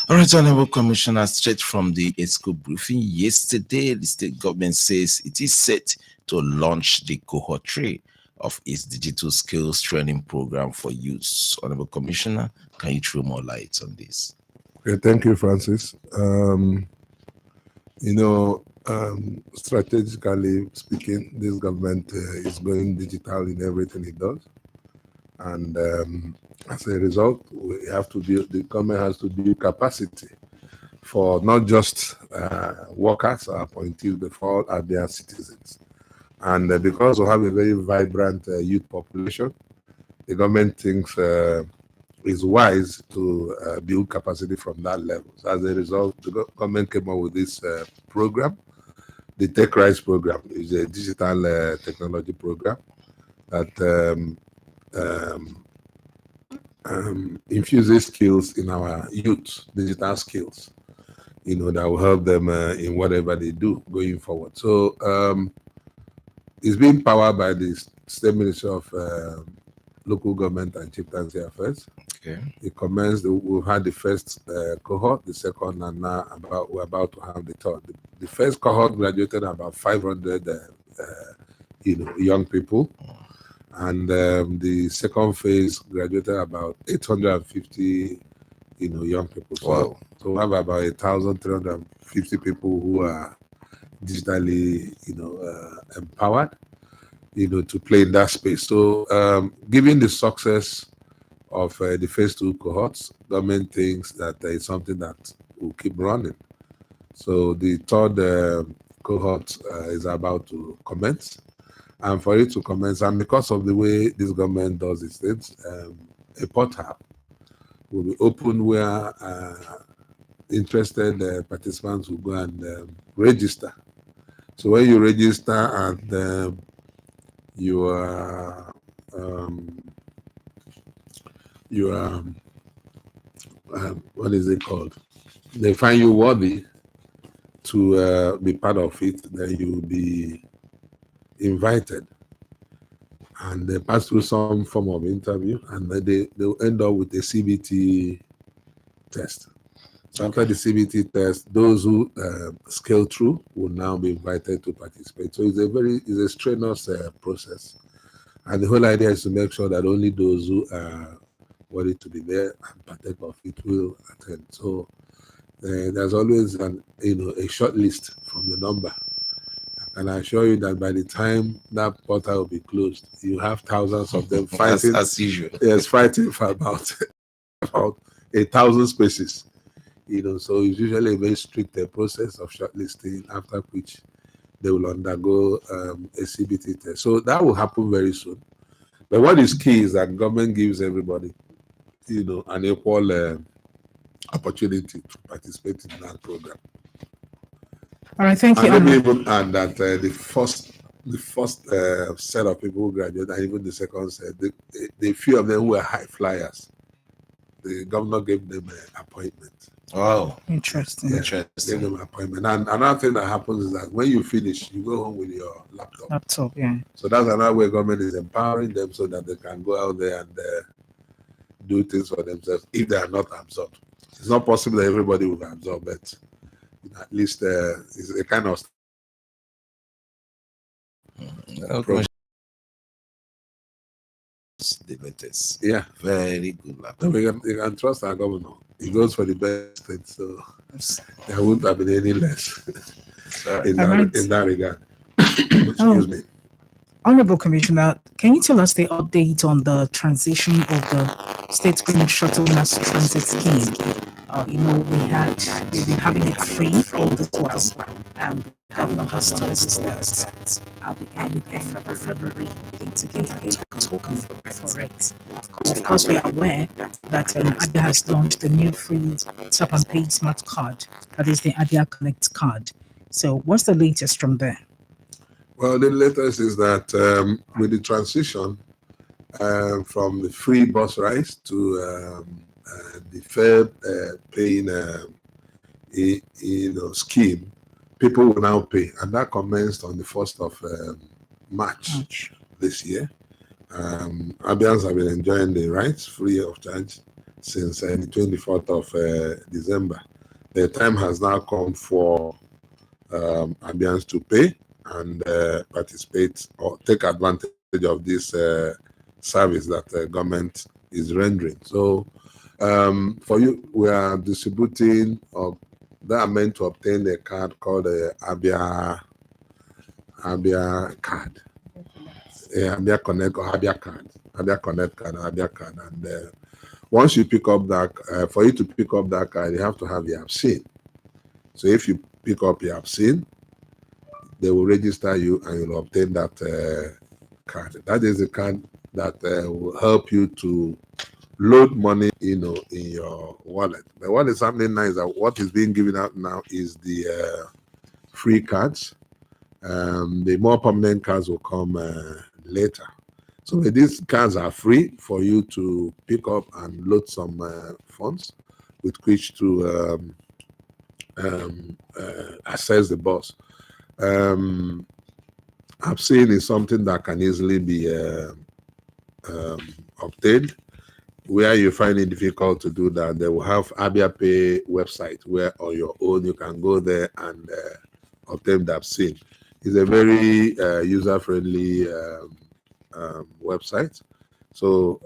All right, Honorable Commissioner, straight from the ESCO briefing yesterday, the state government says it is set to launch the cohort 3 of its digital skills training program for youth. Honorable Commissioner, can you throw more light on this? Okay, thank you, Francis. Strategically speaking, this government is going digital in everything it does. And as a result, the government has to build capacity for not just workers or appointees, but for all their citizens. And because we have a very vibrant youth population, the government thinks it's wise to build capacity from that level. So as a result, the government came up with this program. The Tech Rise program is a digital technology program that infuses skills in our youth, digital skills, that will help them in whatever they do going forward. So it's being powered by the State Ministry of Local Government and Chieftaincy Affairs. Okay. It commenced. We've had the first cohort, the second, and now we're about to have the third. The first cohort graduated about 500, young people. And the second phase graduated about 850, young people. Wow. So we have about 1,350 people who are digitally, empowered, to play in that space. So, given the success of the phase 2 cohorts, government thinks that it's something that will keep running. So the third cohort is about to commence. And for it to commence, and because of the way this government does its things, a portal will be open where interested participants will go and register. So when you register and you are what is it called? They find you worthy to be part of it, then you will be invited, and they pass through some form of interview, and then they'll end up with a CBT test. So after the CBT test, those who scale through will now be invited to participate. So it's a strenuous process, and the whole idea is to make sure that only those who are worthy to be there and partake of it will attend. So there's always a short list from the number. And I assure you that by the time that portal will be closed, you have thousands of them fighting. As usual. Yes, fighting for about 1,000 spaces. So it's usually a very strict process of shortlisting, after which they will undergo a CBT test. So that will happen very soon. But what is key is that government gives everybody, an equal opportunity to participate in that program. All right, thank you. And let me even add that the first set of people who graduated, and even the second set, the few of them who were high flyers, the governor gave them an appointment. Wow. Interesting. Yeah, Interesting. gave them an appointment. And another thing that happens is that when you finish, you go home with your laptop. Yeah. So that's another way government is empowering them so that they can go out there and do things for themselves if they are not absorbed. It's not possible that everybody will be absorbed, but at least it's a kind of yeah, very good. You can trust our governor. He goes for the best thing, so there won't have been any less in that regard. Excuse me. Honorable Commissioner, can you tell us the update on the transition of the State Green Shuttle Mass Transit Scheme? We've been having it free all this while, and the governor has told us that at the end of February, to get a token for it. Of course, we are aware that ADIA has launched the new free Tap and Pay Smart Card, that is the ADIA Connect card. So what's the latest from there? Well, the latest is that with the transition from the free bus rides to the fare paying scheme, people will now pay, and that commenced on the 1st of March this year. Abians have been enjoying the rights free of charge since the 24th of December. The time has now come for Abians to pay and participate or take advantage of this service that the government is rendering. So for you, we are distributing that are meant to obtain a card called the Abia card. Abia Connect or Abia card. Abia Connect card, Abia card. And once you pick up that, for you to pick up that card, you have to have your ABSIN. So if you pick up your ABSIN, they will register you and you'll obtain that card. That is the card that will help you to load money, in your wallet. But what is happening now is that what is being given out now is the free cards. The more permanent cards will come later. So these cards are free for you to pick up and load some funds with which to access the bus. ABSIN is something that can easily be obtained. Where you find it difficult to do that, they will have Abia Pay website where on your own you can go there and obtain the ABSIN. It's a very user-friendly website. So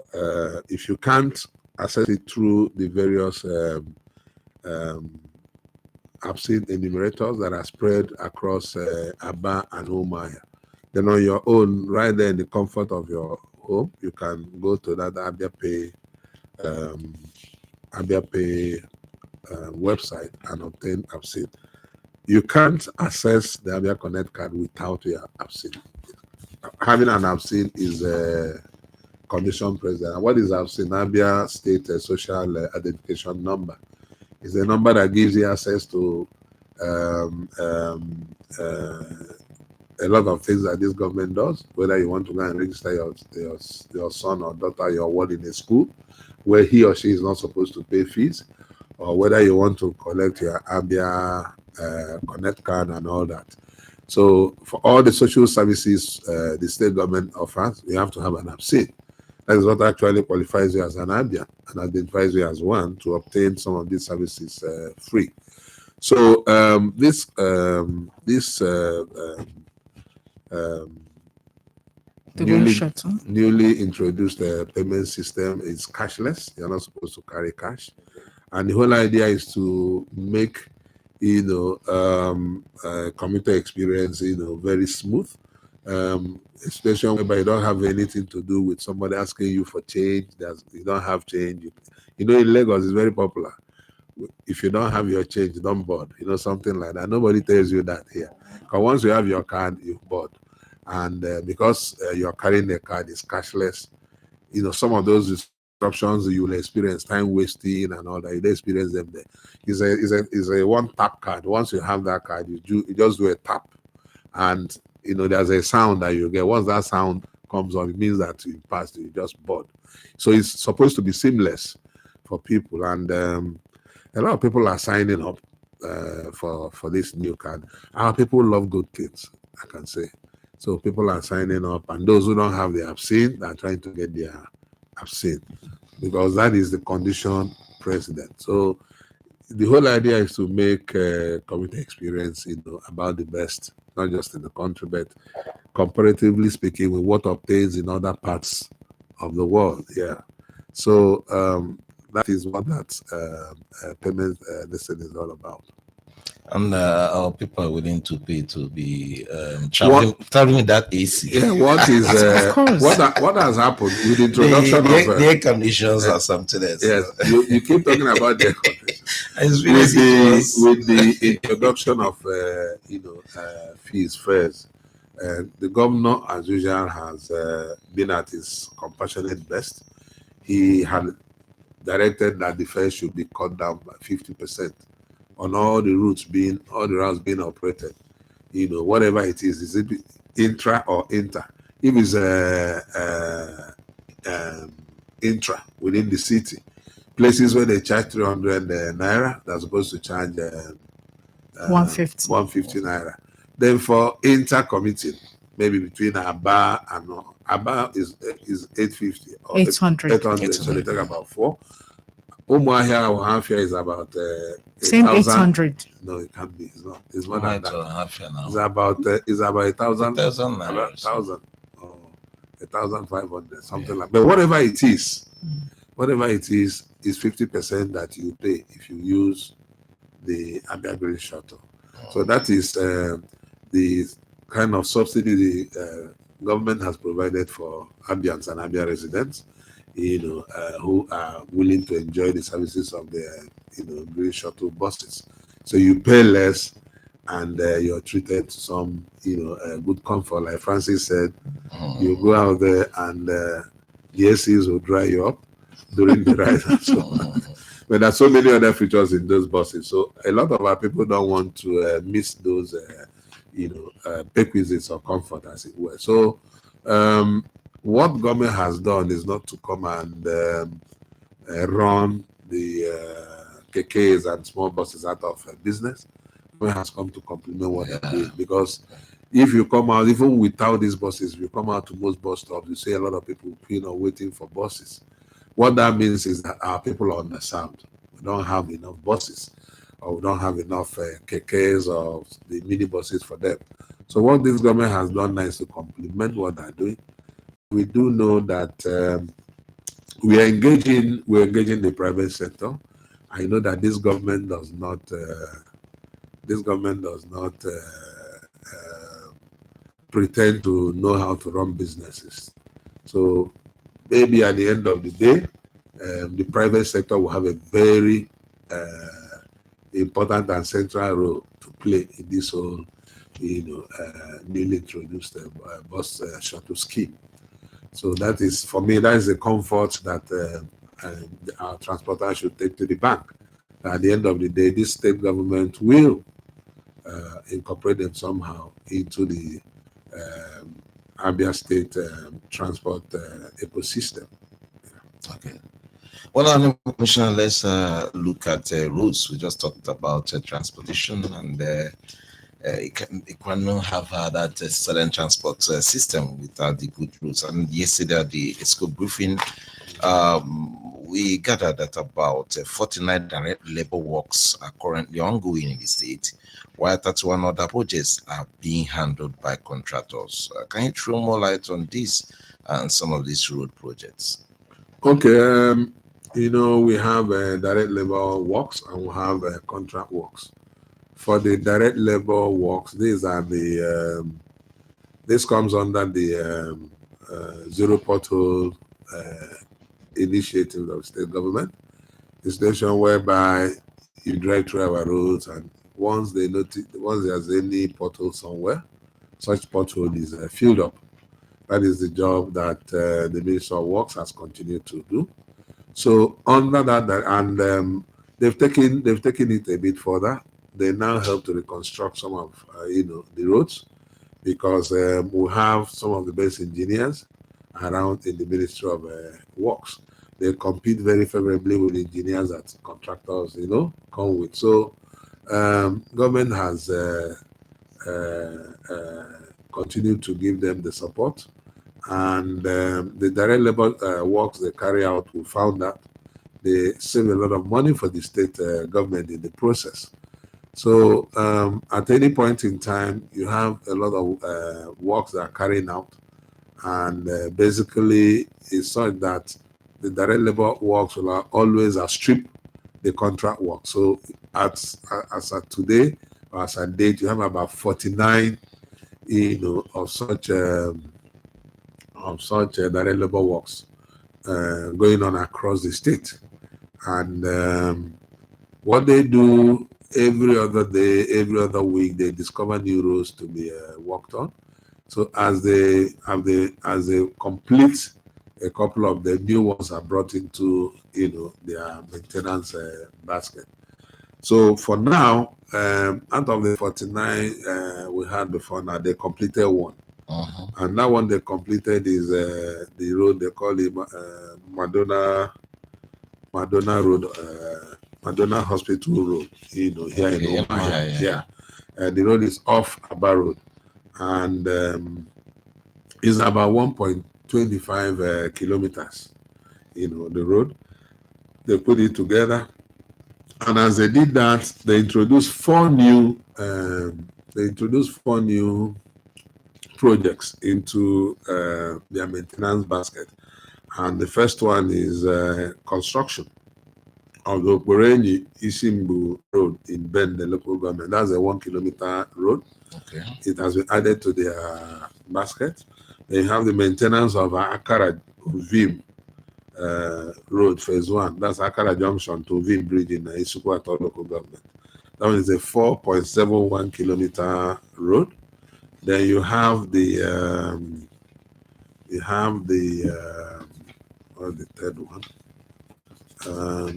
if you can't access it through the various ABSIN enumerators that are spread across Aba and Umuahia, then on your own, right there in the comfort of your home, you can go to that Abia Pay website and obtain ABSIN. You can't access the Abia Connect card without your ABSIN. Having an ABSIN is a condition precedent. What is ABSIN? Abia State Social Identification Number. It's a number that gives you access to a lot of things that this government does, whether you want to go and register your son or daughter, your ward in a school where he or she is not supposed to pay fees, or whether you want to collect your Abia Connect card and all that. So for all the social services the state government offers, you have to have an ABSIN. That is what actually qualifies you as an Abia and identifies you as one to obtain some of these services free. So this newly introduced payment system is cashless. You're not supposed to carry cash, and the whole idea is to make commuter experience very smooth. Especially whereby you don't have anything to do with somebody asking you for change. You don't have change. In Lagos, it's very popular. If you don't have your change, don't board. Something like that. Nobody tells you that here. Because once you have your card, you board. And because you're carrying a card, it's cashless. Some of those disruptions you will experience, time wasting and all that. You don't experience them there. It's a one-tap card. Once you have that card, you just do a tap, and there's a sound that you get. Once that sound comes on, it means that you passed. You just board. So it's supposed to be seamless for people, and a lot of people are signing up for this new card. Our people love good things, I can say. So people are signing up, and those who don't have the ABSIN, they're trying to get their ABSIN, because that is the condition precedent. So the whole idea is to make community experience, about the best, not just in the country, but comparatively speaking with what obtains in other parts of the world. Yeah. So that is what that payment lesson is all about. And our people are willing to pay to be traveling with that AC. Yeah, what is what has happened with the introduction of the air conditions or something else? Yes, you keep talking about the air conditions. With the introduction of fees first, the governor, as usual, has been at his compassionate best. He had directed that the fare should be cut down by 50%. On all the routes being operated, whatever it is it intra or inter? If it's intra within the city, places where they charge 300 naira, they're supposed to charge 150 naira. Then for inter commuting, maybe between Aba and About is 850 or 800. 800. So they take about 4. Umuahia or Hafia is about Same 1,000. 800. No, it can't be. It's not. It's more than that. Now. It's about 1,000. 1,000 About naira. 1,000 or 1,500, something like. But whatever it is, is 50% that you pay if you use the Abia Green Shuttle. So that is the kind of subsidy the government has provided for Abians and Abia residents, who are willing to enjoy the services of the, Green Shuttle buses. So you pay less, and you're treated to some, good comfort. Like Francis said, you go out there and the ACs will dry you up during the ride. But there's so many other features in those buses. So a lot of our people don't want to miss those, perquisites of comfort, as it were. So what government has done is not to come and run the KKs and small buses out of business. Government has come to complement what they're doing, because if you come out, even without these buses, if you come out to most bus stops, you see a lot of people, waiting for buses. What that means is that our people are underserved. We don't have enough buses, or we don't have enough KKs or the mini buses for them. So what this government has done now is to complement what they're doing. We do know that we're engaging the private sector. I know that this government does not pretend to know how to run businesses. So maybe at the end of the day, the private sector will have a very important and central role to play in this whole, newly introduced bus shuttle scheme. So that is, for me, that is a comfort that our transporters should take to the bank. At the end of the day, this state government will incorporate them somehow into the Abia State transport ecosystem. Okay. Well, Commissioner, let's look at roads. We just talked about transportation, and it cannot have that excellent transport system without the good roads. And yesterday at the ESCO briefing, we gathered that about 49 direct labor works are currently ongoing in the state, while 31 other projects are being handled by contractors. Can you throw more light on this and some of these road projects? Okay, we have direct labor works and we have contract works. For the direct labor works, these are the this comes under the zero pothole initiative of state government. It's a station whereby you drive through our roads, and once there's any pothole somewhere, such pothole is filled up. That is the job that the Ministry of Works has continued to do. So under that, and they've taken it a bit further. They now help to reconstruct some of the roads, because we have some of the best engineers around in the Ministry of Works. They compete very favorably with engineers that contractors come with. So government has continued to give them the support, and the direct labor works they carry out, we found that they save a lot of money for the state government in the process. So at any point in time, you have a lot of works that are carrying out, and basically it's such that the direct labor works will always outstrip the contract work. So as at today, or as at date, you have about 49 of such direct labor works going on across the state. And what they do every other day, every other week, they discover new roads to be worked on. So as they complete a couple of the new ones are brought into their maintenance basket. So for now, out of the 49 we had before, now they completed one. And that one they completed is the road they call it Madonna Road, Madonna Hospital Road, here in Umuahia. Yeah. The road is off Aba Road, and is about 25 kilometers, the road. They put it together. And as they did that, they introduced four new projects into their maintenance basket. And the first one is construction of the Okporeni Isimbu Road in Bend, the local government. That's a 1 kilometer road. Okay. It has been added to their basket. They have the maintenance of Akara Vim Road, phase 1. That's Akara Junction to Vim Bridge in Isukwato local government. That one is a 4.71 kilometer road. Then you have the third one.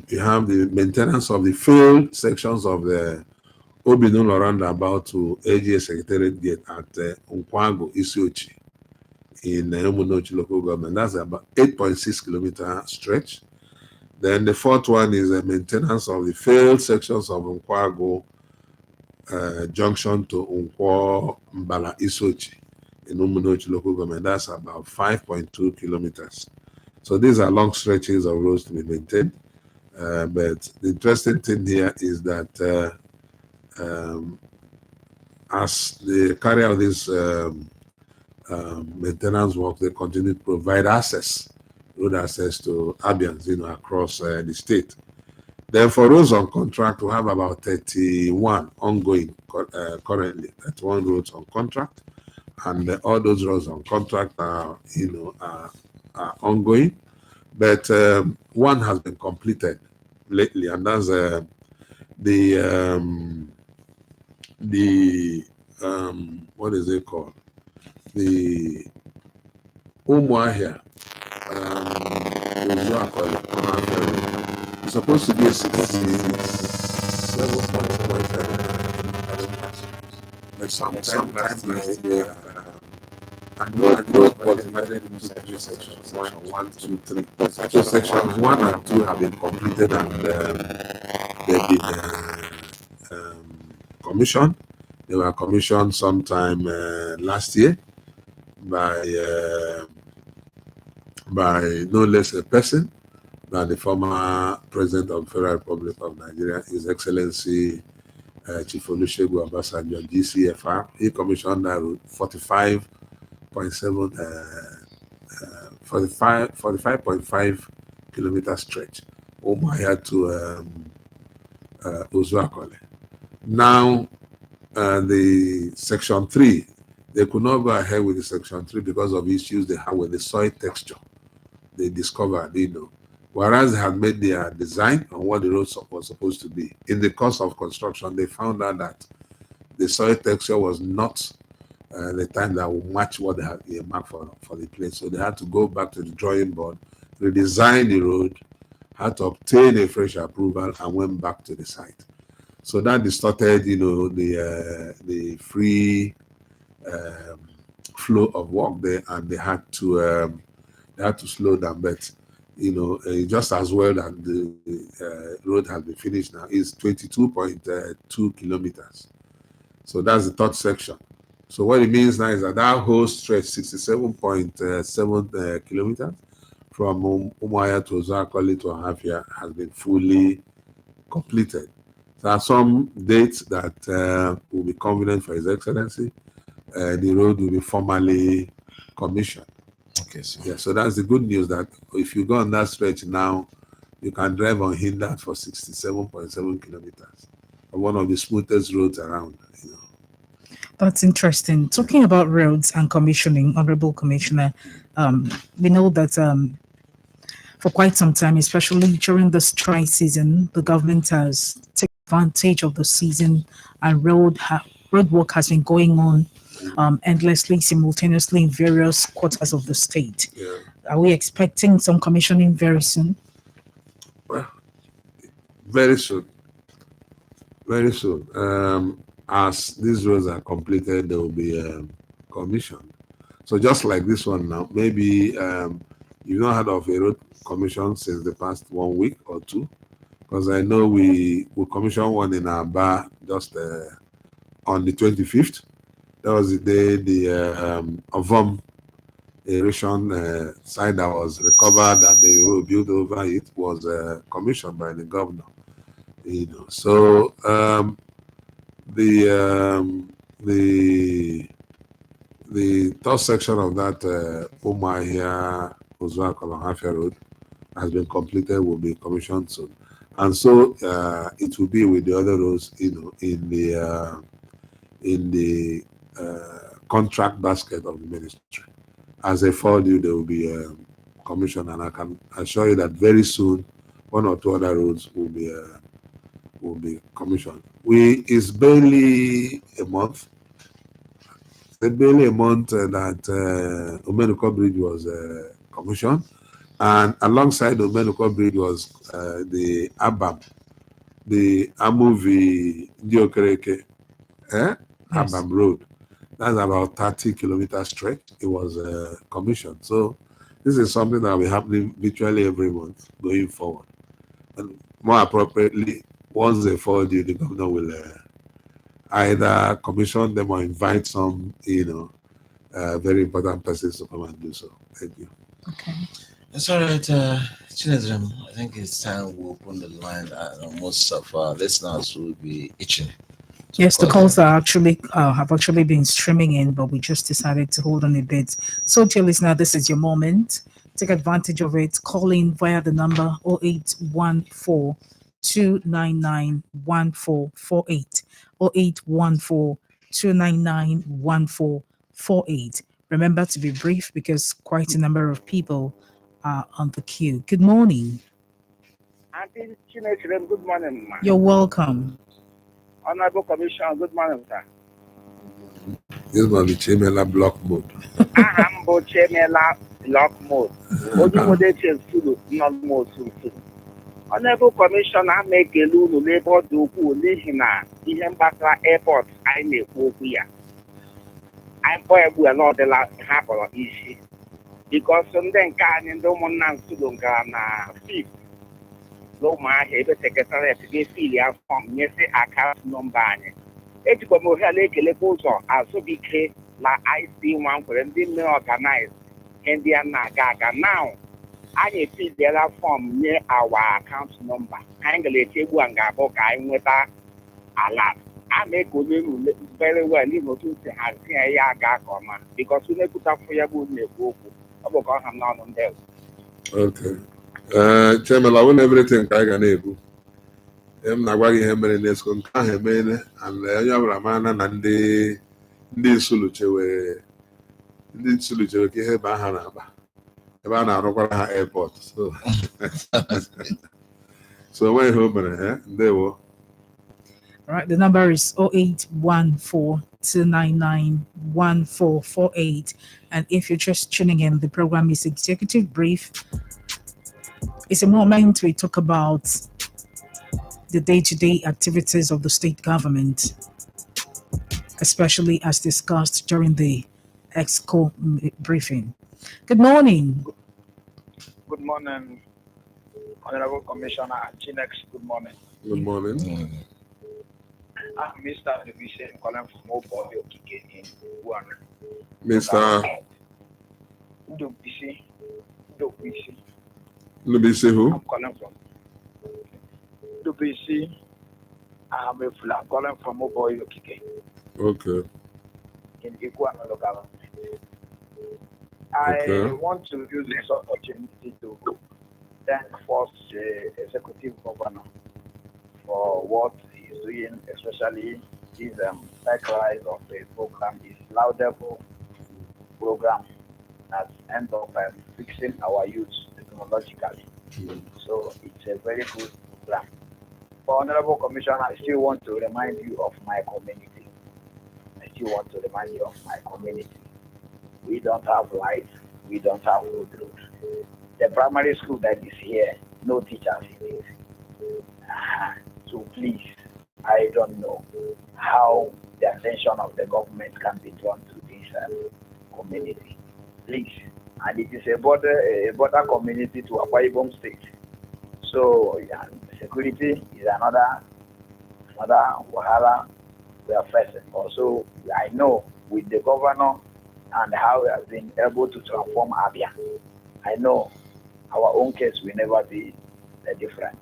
You have the maintenance of the failed sections of the Obinolo roundabout to AGA Secretariat Gate at Nkwago Isiochi in Umunochi local government. That's about 8.6 kilometer stretch. Then the fourth one is the maintenance of the failed sections of Nkwago junction to Nkwo Mbala Isochi in Umunochi local government. That's about 5.2 kilometers. So these are long stretches of roads to be maintained. But the interesting thing here is that as they carry out this maintenance work, they continue to provide road access to Abians, across the state. Then for roads on contract, we have about 31 ongoing currently. 31 roads on contract, and all those roads on contract are ongoing. But one has been completed lately, and that's what is it called? The Umuahia. It's supposed to be a 67.5. But sometimes I know it was divided into sections 1, 2, 3. So sections 1 and 2 have been completed and they've been commissioned. They were commissioned sometime last year by no less a person than the former President of the Federal Republic of Nigeria, His Excellency Chief Olusegun Obasanjo, GCFR. He commissioned that route 45.5 kilometer stretch, Umuahia to Uzuakole. Now, the section 3, they could not go ahead with the section 3 because of issues they had with the soil texture. They discovered, whereas they had made their design on what the road was supposed to be. In the course of construction, they found out that the soil texture was not the time that would match what they had earmarked for the place. So they had to go back to the drawing board, redesign the road, had to obtain a fresh approval, and went back to the site. So that distorted, the free flow of work there, and they had to slow down. But just as well that the road has been finished now is 22.2 kilometers. So that's the third section. So what it means now is that whole stretch, 67.7 kilometers from Umuahia to Uzuakole to Ahafia, has been fully completed. There are some dates that will be convenient for His Excellency. The road will be formally commissioned. Okay, so yeah, so that's the good news, that if you go on that stretch now, you can drive unhindered for 67.7 kilometers. One of the smoothest roads around. That's interesting. Talking about roads and commissioning, Honorable Commissioner, we know that for quite some time, especially during this dry season, the government has taken advantage of the season, and road work has been going on endlessly, simultaneously in various quarters of the state. Yeah. Are we expecting some commissioning very soon? Well, very soon. Very soon. As these roads are completed, they will be commissioned. So just like this one now, maybe you've not heard of a road commission since the past 1 week or two, because I know we commissioned one in Aba just on the 25th. That was the day the Avom erosion site that was recovered and the road built over it was commissioned by the governor. So the third section of that Umahia Ozuakolahafia Road has been completed, will be commissioned soon, and so it will be with the other roads, in the contract basket of the ministry. As I told you, there will be commission, and I can assure you that very soon one or two other roads will be commissioned. It's barely a month. It's barely a month that Omenuko Bridge was commissioned, and alongside Omenuko Bridge was the ABAM, the Amuvi Diokereke, ABAM Road. That's about 30 kilometer stretch. It was commissioned. So this is something that will be happening virtually every month going forward. And more appropriately, once they fall due, the governor will either commission them or invite some, very important persons to come and do so. Thank you. Okay. It's all right, Chinedrem. I think it's time we open the line. Most of our listeners will be itching. Yes, the calls are actually have actually been streaming in, but we just decided to hold on a bit. So, dear listener, this is your moment. Take advantage of it. Call in via the number 0814 299 1448. 0814 299 1448. Remember to be brief because quite a number of people are on the queue. Good morning. Auntie Chinedrem, good morning, ma. You're welcome. Honorable Commissioner, good morning, sir. This must be Chemela block mode. Ahambo Chemela block mode. Ojimode Sulu, not more soon. Honorable Commissioner, make a lulu labor do who live in Ihembaka Airport. I know here. I'm probably not the last half of issue because something can in the Monan Sudunga fifth. Low my head secretary to get filia from yes, account number. It's come over like a leposo, also be la IC one for them didn't organize Indian Nagaga. Now, I fill the other form near our account number. Angle table and gabo guy with a lot. I make good very well, to say, I see a yaga comma because we never put up for your good book. I'm not on there. Okay. Chairman, I want everything I can do. I'm not working him in this con and Ramana and the Suluche Bahanaba. About our airport. So when home, they were. All right, the number is 0814 299 1448. And if you're just tuning in, the program is Executive Brief. It's a moment we talk about the day-to-day activities of the state government, especially as discussed during the EXCO briefing. Good morning. Good morning, Honorable Commissioner Chinex. Good morning. Good morning. I'm Mr. Division calling from Mobile Okike in one. Mr. Ndobisi. Lubisi who? I'm calling from Ndobisi. I'm calling from Mobile Okike. Okay. In Iguana local government. I want to use this opportunity to thank first Executive Governor for what he is doing, especially this sacrifice of the program, this laudable program that ends up fixing our youth technologically. So it's a very good program. For Honorable Commissioner, I still want to remind you of my community. We don't have lights, we don't have road. The primary school that is here, no teachers in it. So please, I don't know how the attention of the government can be drawn to this community. Please, and it is a border community to Akwa Ibom State. So security is another wahala we are facing. Also, I know with the governor and how he has been able to transform Abia. I know our own case will never be different.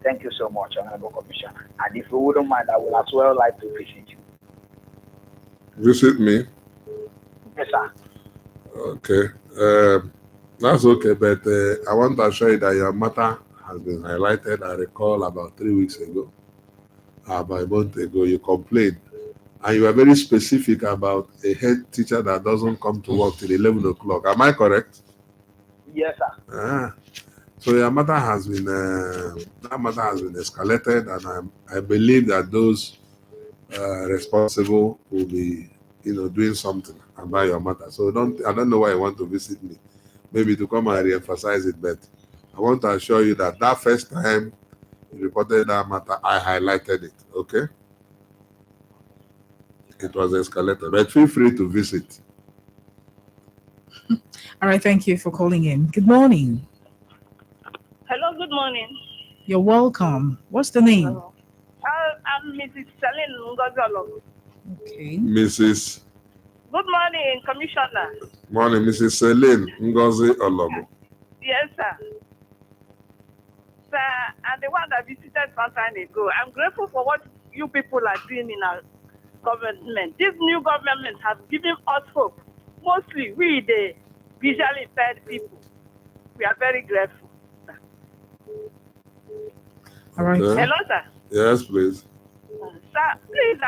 Thank you so much, Honorable Commissioner. And if you wouldn't mind, I would as well like to visit you. Visit me? Yes, sir. Okay. That's okay, but I want to assure you that your matter has been highlighted. I recall about 3 weeks ago, about a month ago, you complained. And you are very specific about a head teacher that doesn't come to work till 11 o'clock. Am I correct? Yes, sir. So your matter has been escalated, and I believe that those responsible will be, doing something about your matter. So I don't know why you want to visit me. Maybe to come and re-emphasize it, but I want to assure you that first time you reported that matter, I highlighted it. Okay? It was escalated, but feel free to visit. All right, thank you for calling in. Good morning. Hello, good morning. You're welcome. What's the name? I'm Mrs. Celine Ngozolo. Okay. Mrs. Good morning, Commissioner. Morning, Mrs. Celine Ngozi Ologo. Yes, sir. Sir, I'm the one that visited some time ago. I'm grateful for what you people are doing in our government. This new government has given us hope. Mostly, we, the visually impaired people, we are very grateful. Sir. All right. Okay. Hello, sir. Yes, please. Sir, please,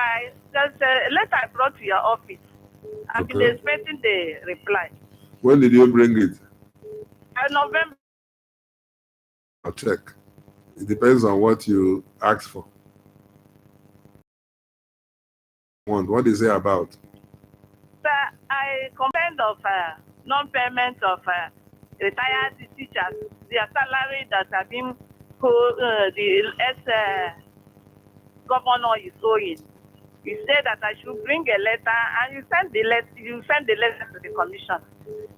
there's a letter I brought to your office. I've been expecting the reply. When did you bring it? November. I'll check. It depends on what you asked for. What is it about? Sir, I complained of non-payment of retired teachers, their salary that have been the ex-governor is owing. You said that I should bring a letter, and you send the letter. You send the letter to the commission.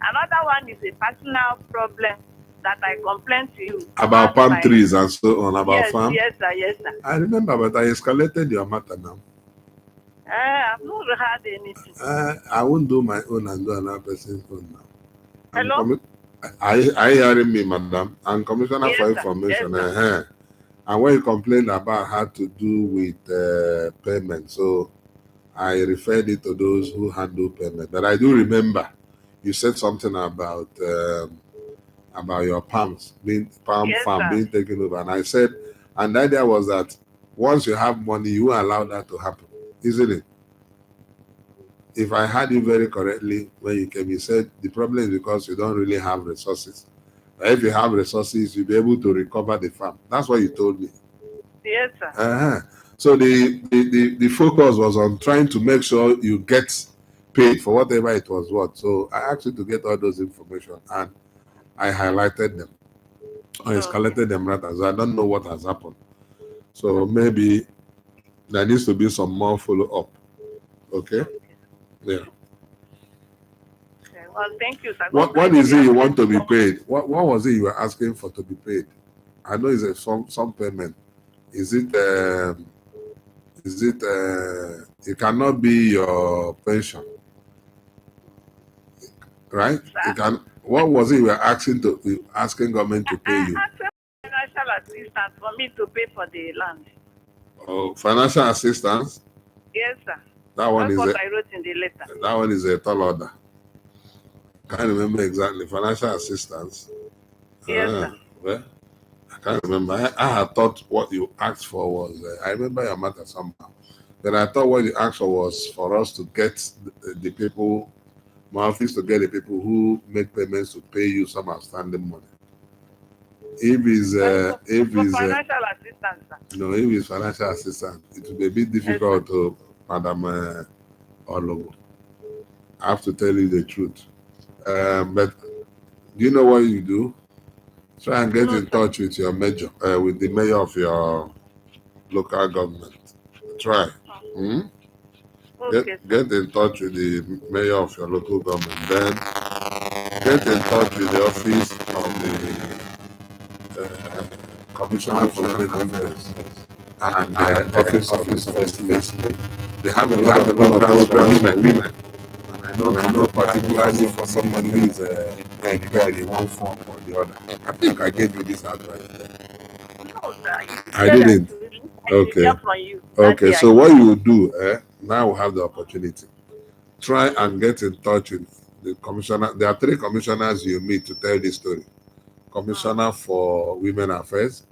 Another one is a personal problem that I complained to you about palm trees and so on. About farm. Yes, sir. Yes, sir. I remember, but I escalated your matter now. I've not heard anything. I won't do my own and do another person's own now. Hello? Are you hearing me, madam? I'm Commissioner for Information. Yes, and when you complained about had to do with payment, so I referred it to those who handle payment. But I do remember you said something about your palm farm being taken over, and I said, and the idea was that once you have money, you will allow that to happen, isn't it? If I heard you very correctly when you came, you said the problem is because you don't really have resources. But if you have resources, you'll be able to recover the farm. That's what you told me. Yes, sir. So the focus was on trying to make sure you get paid for whatever it was worth. So I asked you to get all those information, and I highlighted them or escalated them rather. So I don't know what has happened. So maybe there needs to be some more follow-up. Okay? Yeah. Okay. Well, thank you, sir. What is it you want to be paid? What was it you were asking for to be paid? I know it's some payment. Is it it cannot be your pension, right? It can. What was it you were asking government to pay you? I asked financial assistance for me to pay for the land. Oh, financial assistance? Yes, sir. That one That's what I wrote in the letter. That one is a tall order. Can't remember exactly. Financial assistance. Yes, sir. Well, I can't remember. I had thought what you asked for was, I remember your matter somehow. But I thought what you asked for was for us to get the people, my office to get the people who make payments to pay you some outstanding money. If it's financial assistance, sir. No, if it's financial assistance, it will be a bit difficult to Madam Ologo. I have to tell you the truth. But do you know what you do? Try and get in touch with your mayor, with the mayor of your local government. Try. Okay. Get in touch with the mayor of your local government. Then get in touch with the office of the Commissioner for Public Affairs and the office of the First Lady. They have a lot of women. And I know particularly for somebody who is prepared in one form or the other. I think I gave you this advice. No, sir. I didn't. Okay. Hear from you. Okay, so what you will do, now we have the opportunity. Try and get in touch with the commissioner. There are 3 commissioners you meet to tell this story. Commissioner for Women Affairs,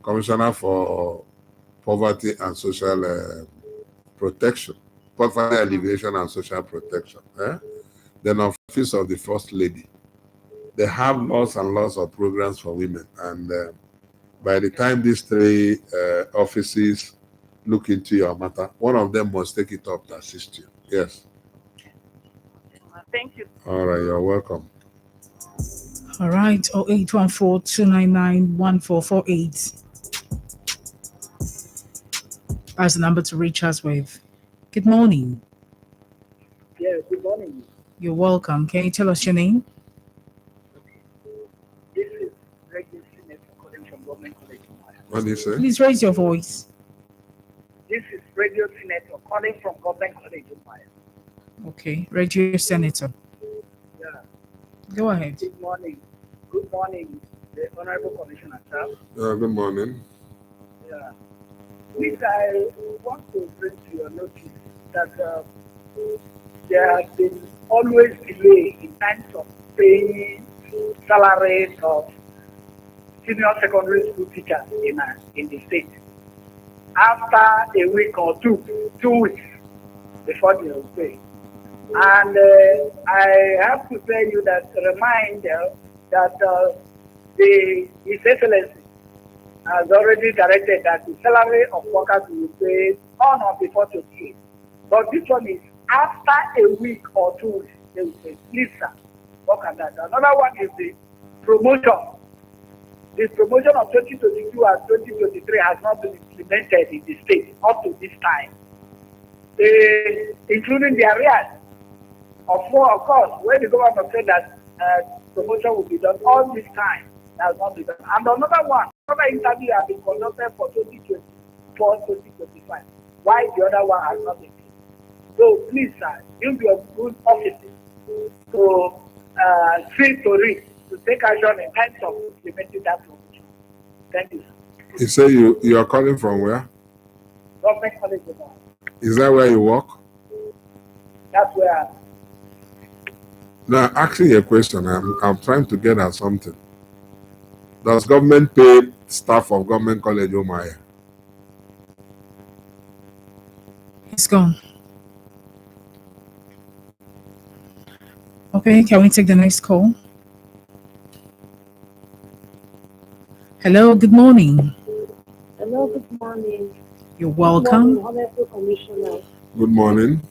Commissioner for Poverty and Social Protection, Poverty Alleviation and Social Protection. Then Office of the First Lady. They have lots and lots of programs for women. And by the time these 3 offices look into your matter, one of them must take it up to assist you. Yes. Thank you. All right, you're welcome. All right, 0814-299-1448. That's the number to reach us with. Good morning. Yeah, good morning. You're welcome. Can you tell us your name? This is Radio Senator calling from Government College. What do you say? Please raise your voice. This is Radio Senator calling from Government College. Okay, Radio Senator. Yeah. Go ahead. Good morning. Good morning, the Honorable Commissioner, sir. Good morning. Yeah. Please, I want to bring to your notice that there has been always delay in terms of paying salaries of senior secondary school teachers in the state. After a week or 2 weeks before they will pay. And I have to tell you that reminder that His Excellency has already directed that the salary of workers will be paid on or before 28. But this one is after a week or 2 weeks, they will pay. Please, sir, work on that. Another one is the promotion. The promotion of 2022 and 2023 has not been implemented in the state up to this time, including the arrears. Of course, when the government said that promotion will be done all this time, that has not been done. And another interview has been conducted for 2024, 2025. Why the other one has not been done? So please, sir, use your good offices to see to read, to take action in terms of implementing that promotion. Thank you, sir. You say you are calling from where? Government College. Is that where you work? That's where. Now, asking a question, I'm trying to get at something. Does government pay staff of Government College Umuahia? It's gone. Okay, can we take the next call? Hello, good morning. Hello, good morning. You're welcome. Good morning, Honorable Commissioner. Good morning.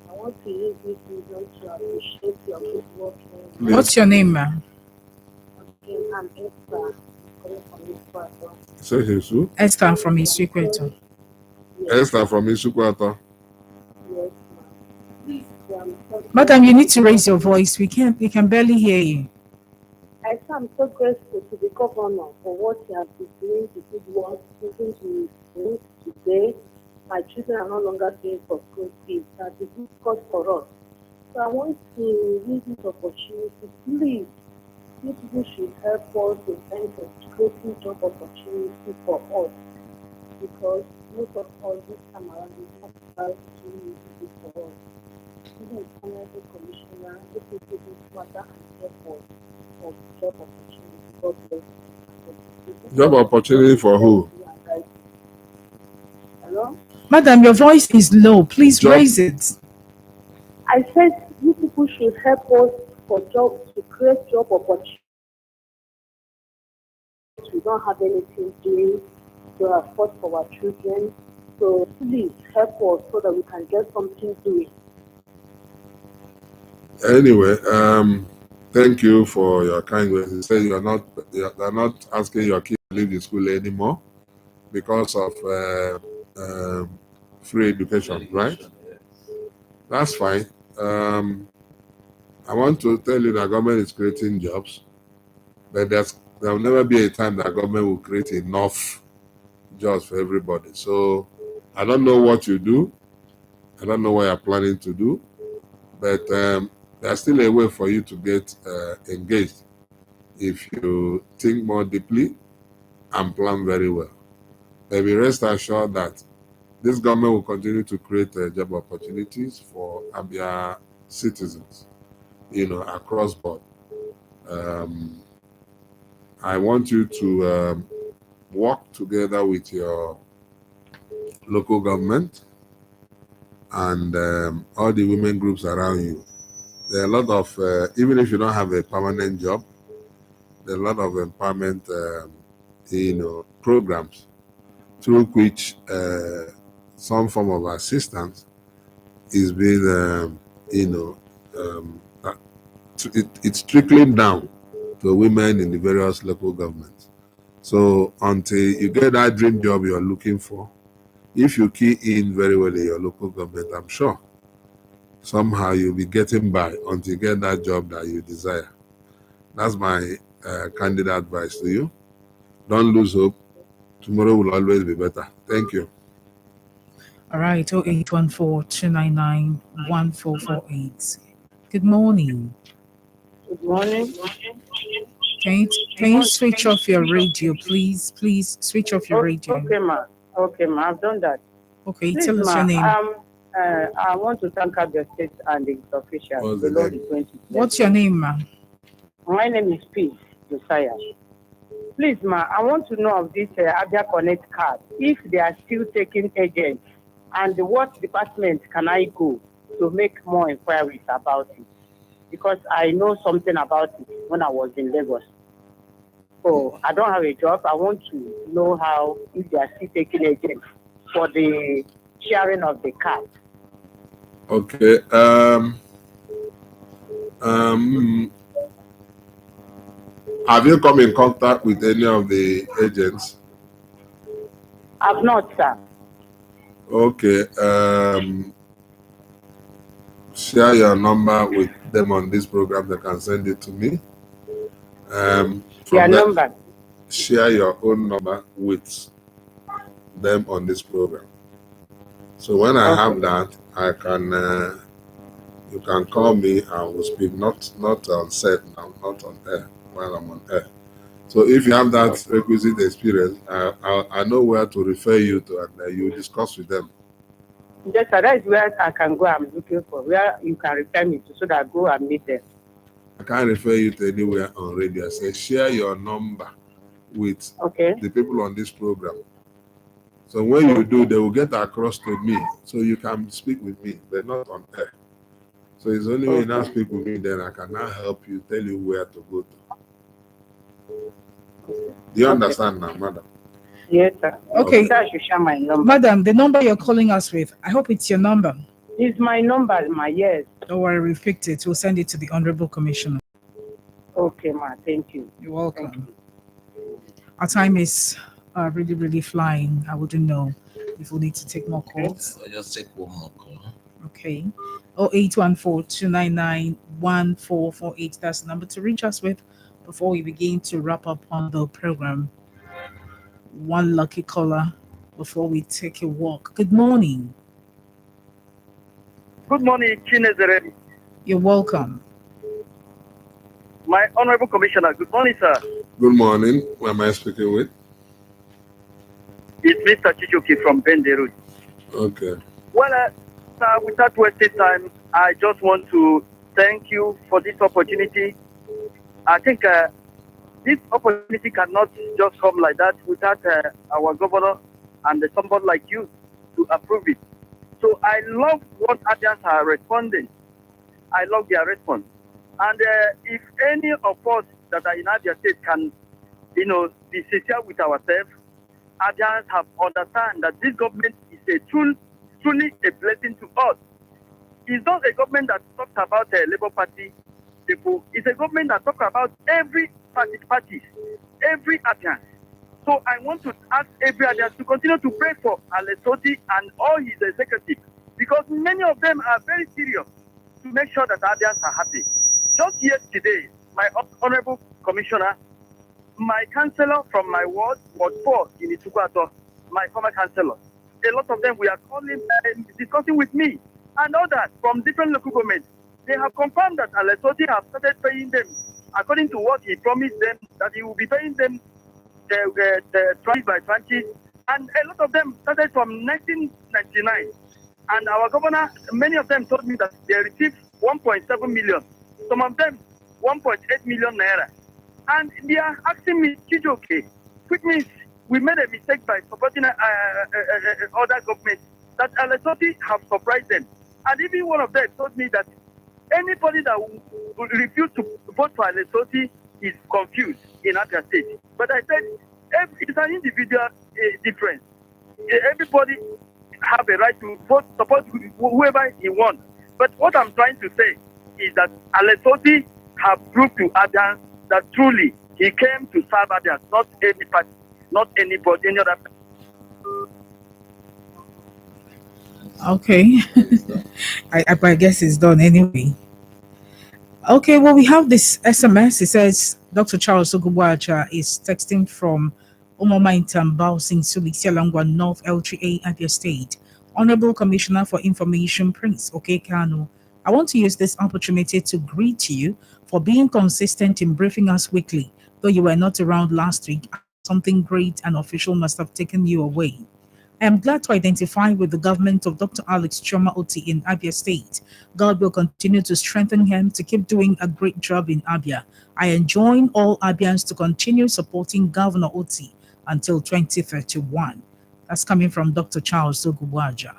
I want to use this medium to appreciate your good work. What's your name, ma'am? Okay, I'm Esther, calling from Isukwato. Say Jesus. Esther from Isukwato. Esther from Isukwato. Yes, ma'am. Please, Madam, you need to raise your voice. We can barely hear you. I am so grateful to the governor for what he has been doing, the good work, taking to do today. My children are no longer paying for school fees. That is good cause for us. So I want to use this opportunity. Please, you people should help us in terms of creating job opportunity for us. Because most of us this time around we have to do for us. Even the Honorable Commissioner, if you do this matter and effort for job opportunity, God bless you. Job opportunity for who? Hello? Madam, your voice is low. Please Job. raise it. I said you people should help us for jobs, to create job opportunities. We don't have anything doing to afford for our children. So please help us so that we can get something doing. Anyway, thank you for your kind words. You say you're not asking your kids to leave the school anymore because of free education, right? That's fine. I want to tell you that government is creating jobs, but there will never be a time that government will create enough jobs for everybody. So I don't know what you do. I don't know what you're planning to do, But there's still a way for you to get engaged if you think more deeply and plan very well. Maybe rest assured that this government will continue to create job opportunities for Abia citizens, across board. I want you to work together with your local government and all the women groups around you. There are a lot of, even if you don't have a permanent job, there are a lot of empowerment, programs through which some form of assistance is being, it's trickling down to women in the various local governments. So until you get that dream job you're looking for, if you key in very well in your local government, I'm sure somehow you'll be getting by until you get that job that you desire. That's my candid advice to you. Don't lose hope. Tomorrow will always be better. Thank you. All right, 0814-299-1448. Good morning. Good morning. Can you switch off your radio, please? Please switch off your radio. Okay, ma. I've done that. Okay, Please, tell us your name. I want to thank Abia State and its officials. The Lord is going to bless. What's your name, ma? My name is Peace Josiah. Please, ma, I want to know of this Abia Connect card, if they are still taking agents, and what department can I go to make more inquiries about it? Because I know something about it when I was in Lagos. So I don't have a job. I want to know how, if they are still taking agents for the sharing of the card. Okay. Have you come in contact with any of the agents? I've not, sir. Okay. Share your number with them on this program. They can send it to me. Your number. Share your own number with them on this program. So when I have that, I can you can call me and we'll speak. Not on set now, not on air while I'm on air. So if you have that requisite experience, I know where to refer you to, and you discuss with them. Yes, sir, that is where I can go. I'm looking for where you can refer me to, so that I go and meet them. I can't refer you to anywhere on radio. I say share your number with the people on this program. So when you do, they will get across to me, so you can speak with me, but not on air. So it's only when you now speak with me, then I can now help you, tell you where to go to. Do you understand now, madam? Yes, sir. Okay. I should share my number. Madam, the number you're calling us with, I hope it's your number. It's my number, yes. Don't worry, we've picked it. We'll send it to the Honorable Commissioner. Okay, ma. Thank you. You're welcome. Our time is really, really flying. I wouldn't know if we need to take more calls. I'll just take one more call. Okay. 0814-299-1448. That's the number to reach us with before we begin to wrap up on the program. One lucky caller before we take a walk. Good morning. Good morning, Chinezere. You're welcome. My Honorable Commissioner, good morning, sir. Good morning. Who am I speaking with? It's Mr. Chichoki from Benderud. Okay. Well, sir, without wasting time, I just want to thank you for this opportunity. I think this opportunity cannot just come like that without our governor and somebody like you to approve it. So I love what Abians are responding. I love their response. And if any of us that are in Abia State can, be sincere with ourselves, Abians have understand that this government is truly a blessing to us. It's not a government that talks about the Labour Party people. It's a government that talks about every party, every Abian. So I want to ask every Abian to continue to pray for Alessoti and all his executives, because many of them are very serious to make sure that Abians are happy. Just yesterday, my Honorable Commissioner, my councillor from my ward 4 in Itsukwato, my former councillor, a lot of them we are calling and discussing with me, and others from different local governments. they have confirmed that Alesoti have started paying them according to what he promised them, that he will be paying them the tranche by tranches. And a lot of them started from 1999. And our governor, many of them told me that they received 1.7 million. Some of them 1.8 million naira. And they are asking me, Chijoke, which means we made a mistake by supporting other governments, that Alesoti have surprised them. And even one of them told me that anybody that will refuse to vote for Alesoti is confused in Abia State. But I said, it's an individual difference. Everybody have a right to vote, support whoever he wants. But what I'm trying to say is that Alesoti have proved to Abia that truly he came to serve Abia, not any party, not anybody, any other person. Okay. I guess it's done anyway. Okay, well, we have this SMS. It says Dr. Charles Ogubwaja is texting from Omoma in Tambao, Sinsuli, Sialangwa, North L3A, Abia State. Honorable Commissioner for Information, Prince Okekano, I want to use this opportunity to greet you for being consistent in briefing us weekly. Though you were not around last week, something great and official must have taken you away. I am glad to identify with the government of Dr. Alex Choma Oti in Abia State. God will continue to strengthen him to keep doing a great job in Abia. I enjoin all Abians to continue supporting Governor Oti until 2031. That's coming from Dr. Charles Ogubwaja.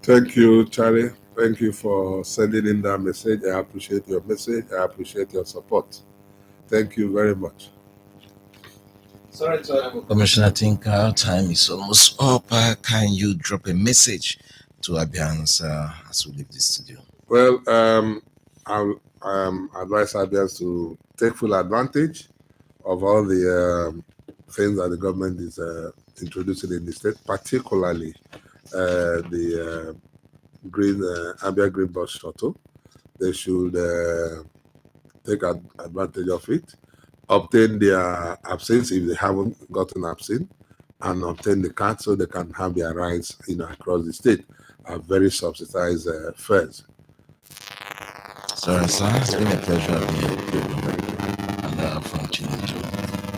Thank you, Charlie. Thank you for sending in that message. I appreciate your message. I appreciate your support. Thank you very much. Sorry to Commissioner, I think our time is almost up. Can you drop a message to Abians as we leave the studio? Well, I'll advise Abians to take full advantage of all the things that the government is introducing in the state, particularly the green Abia Green Bus Shuttle. They should take advantage of it, obtain their absence if they haven't gotten absence, and obtain the card so they can have their rides across the state at very subsidized fares. Sorry, sir. It's been a pleasure having you and from Chile.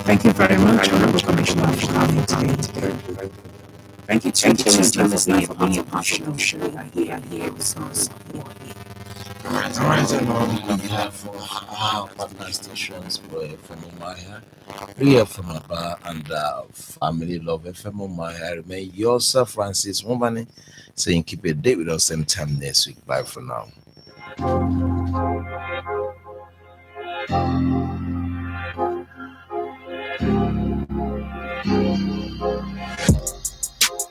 Thank you very much, Honorable Commissioner, for having today. Thank you to the listener for being a part of the show. We are here with us. Alright, everyone, on behalf of our partner stations, FM Omaya, Free FM Aba, and Family Love FM Omaya, remain yourself, Francis Wombani, saying keep a date with us same time next week. Bye for now.